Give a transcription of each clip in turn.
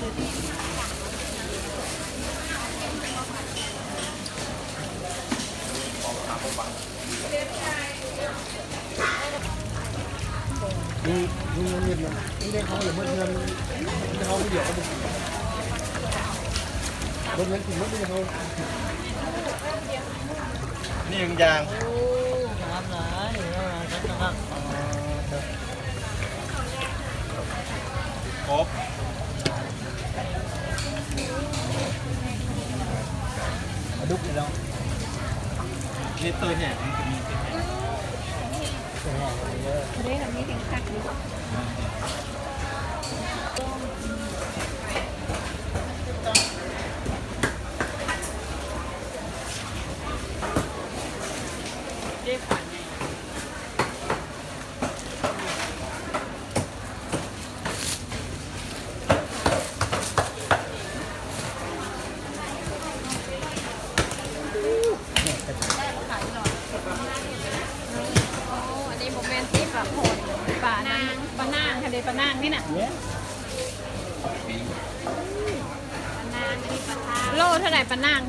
นี่เงินนี่ได้เขาหรือเมื่อเงินเขาไม่เดี๋ยวเขาบนเงินถึงเมื่อเขานี่ยังยางโอ้ครับเลยครับครบดุกแล้วนี่ตัวเนี่ยมันจะมีได้ทำนี้ถึงขัดอยู่ได้ฝันไงป่านางปานางค่ะเดปานางนี่น่ะโลเท่าไหร่ปานาง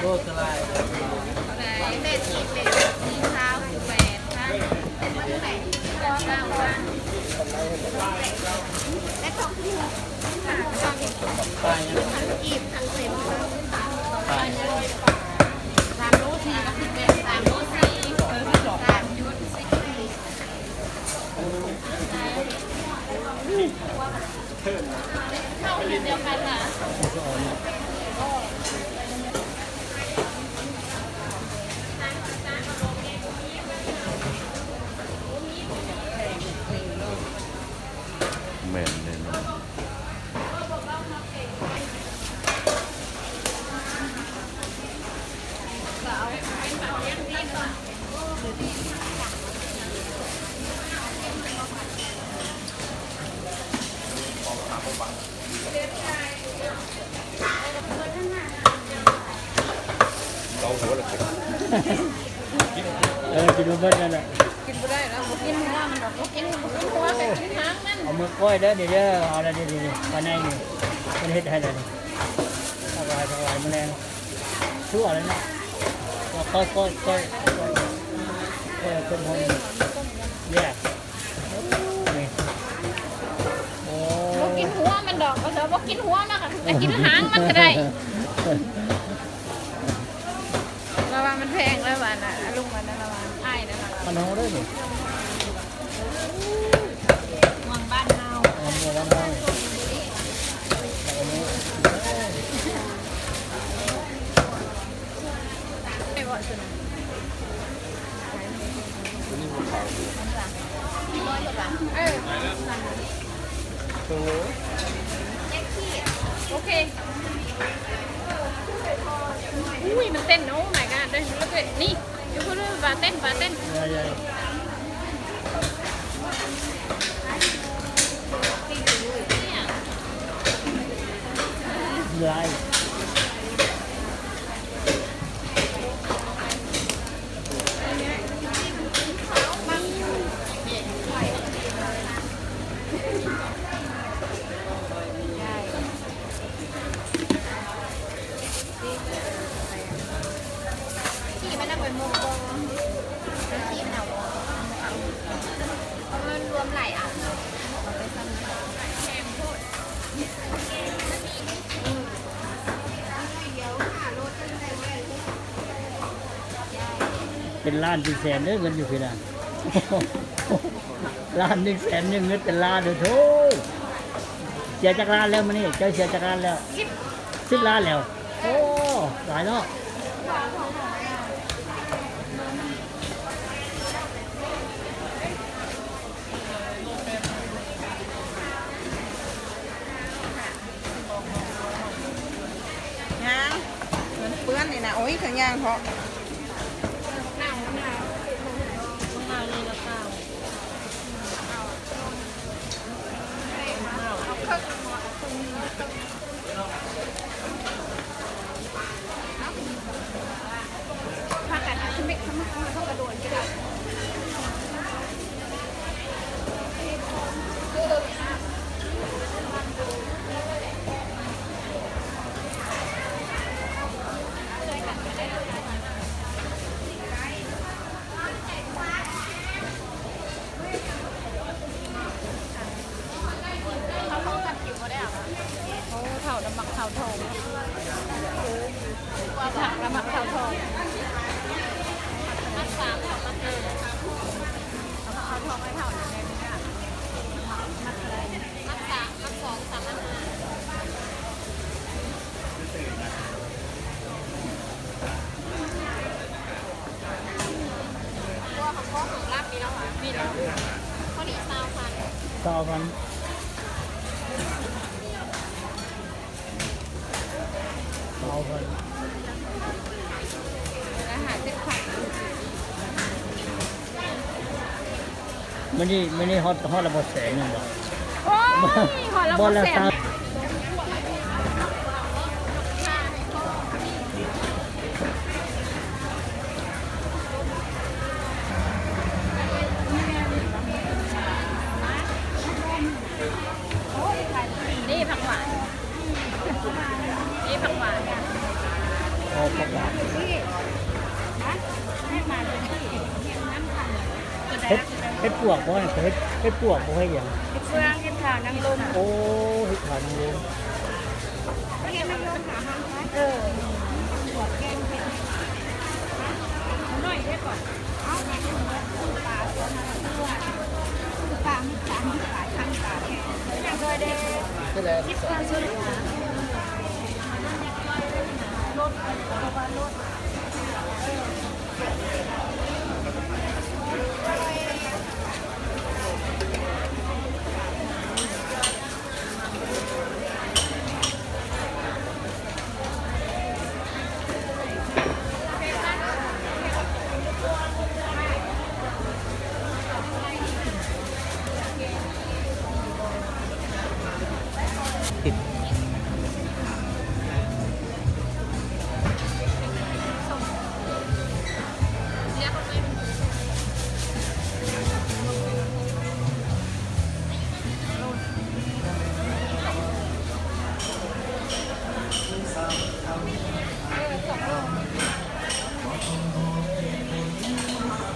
โลสลายเด็ดสีขาวแหวนค่ะและของที่ตายทั้งกีบทั้งเซ็น3 โล 4กับ18 3 โล 4 3 ยุดเข้าเดียวกันค่ะแม่นเลยนะเราหัวเลยกินมาเบิ้ลกันอ่ะกินไม่ได้แล้วกินหัวมันหรอกกินหัวแต่กินหางมันเอามือก้อยเด้อเดี๋ยวเอาอะไรดีๆมาในนี่มันเฮ็ดให้ได้เอาไปถวายแมลงชั่วเลยนะก้อยเป็นคนแย่นี่โอ้กินหัวมันดอกก็เถอะบอกกินหัวมันค่ะแต่กินหางมันก็ได้ระวังมันแพงแล้ววันน่ะลุงมันนะระวังไอ้นั่นน่ะมันโหด้วยนี่เมืองบ้านเฮาเมืองบ้านเฮาไม่บ่สุดโอเคอุ้ยมันเต้นโอ้ my god ด้วยแล้วก็นี่อยู่พูดด้วยบาเต้นลายที่มันนั่งเป็นโมโกที่มันเอามันรวมหลายอ่ะเป็นล้านเป็นแสนเงินอยู่ที่นั่นล้าน1 แสน1เงินเป็นล้านเลยโธ่เสียจากล้านแล้วมันนี่เจ้าเสียจากล้านแล้ว10 ล้านแล้วโอ้หลายเนาะย่างมันเปื้อนนี่นะโอ้ยเขาย่างเพราะผักกาดทำไม่เขากระโดดกระ มัดสามกับมัดเอาทองไว้เท่านั้นเองเนี่ยมัดอะไรมัดสามมัดสองสามมัดห้าตัวของพ่อของรับมีแล้วเหรอมีแล้วข้อนี้20,000 20,000อาหารเจ็ดผัก ไม่ได้ฮอตระบบแสงนึงหรอก โอ้ยหอระ บ บบ ละ แสง ตา นี่ผักหวานนี่ผักหวาน พอประกาศเฮ็ดปวกบ่เนี่ยเฮ็ดปวกบ่ให้หยัง เฟืองกินข่าวนั่งลม โอ้เฮ็ดขานางรม หน่อยได้ก่อนคิดว่าสุด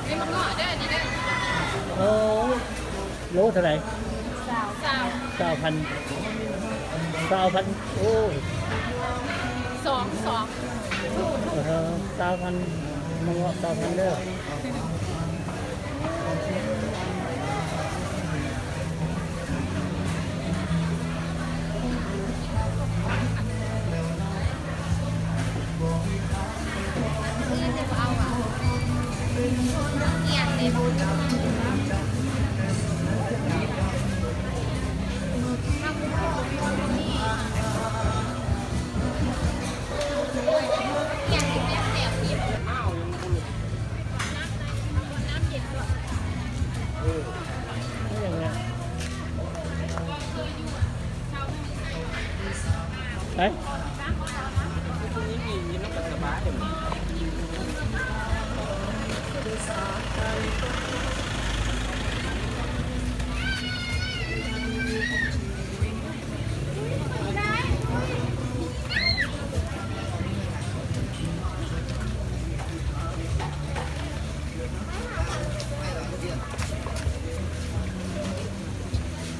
นี่มันหน่อยได้ดีได้ โอ้โลเท่าไหร่ สาว 20,000โอ้ย สอง 20,000มังเงาะ20,000เด้อ นี่จะเอาอ่ะเกี่ยงเลยบุญเกี่ยงอีกแล้วแสบอีกน้ำเย็นด้วย นี่อย่างเงี้ยไป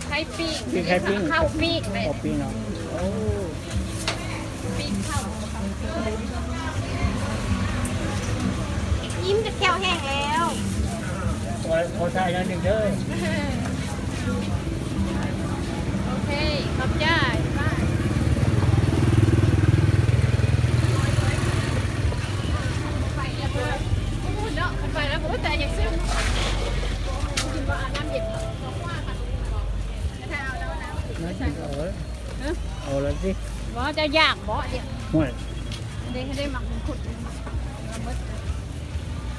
ไข่ปีก ปีกไข่ปิ้ง ข้าวปีกเลย โอ้ปีเนาะโอ้ ปีกข้าว ยิ้มจะแก้วแห้งแล้ว ขอใช้นั่นหนึ่งเด้อ โอเคขอบใจบ้ายไปแล้วเพื่อนพูดเนาะไปแล้วผมก็ใจอยากซื้อกินว่าน้ำเย็นบอกว่าค่ะถ้าเอาแล้วน้ำ น่ากินเอาแล้วสิ ว่าจะย่างบ่เนี่ย ห่วย ได้หมักมันขุด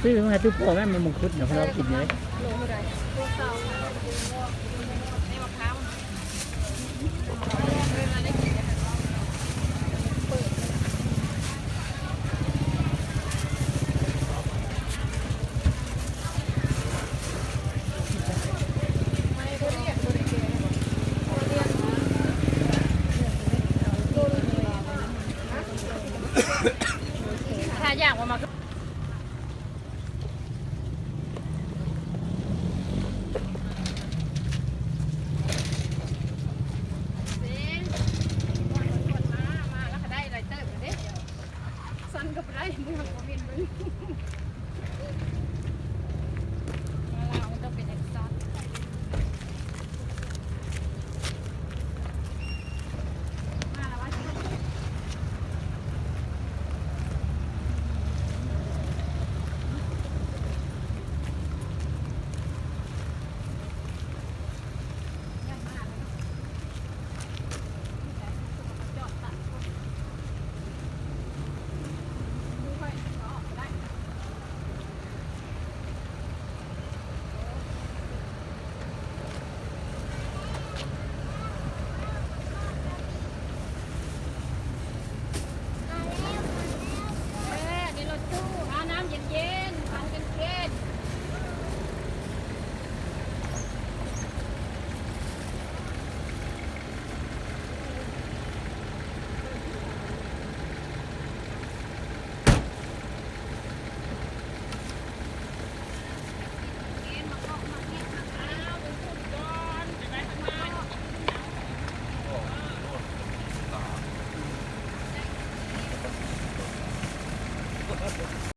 ซื้อมาให้ทุกพ่อแม่มันมังคุดเดี๋ยวเรากินเลย โลเท่าไหร่โลเก้าในมะพร้าวเวลาได้กินเปิดไม่ก็เรียกตัวเด็กตัวเรียกถ้าอยากมาก็ส มันกับไรมึงของมินมึงเราต้องเป็นเอกซอนมาแล้วว่า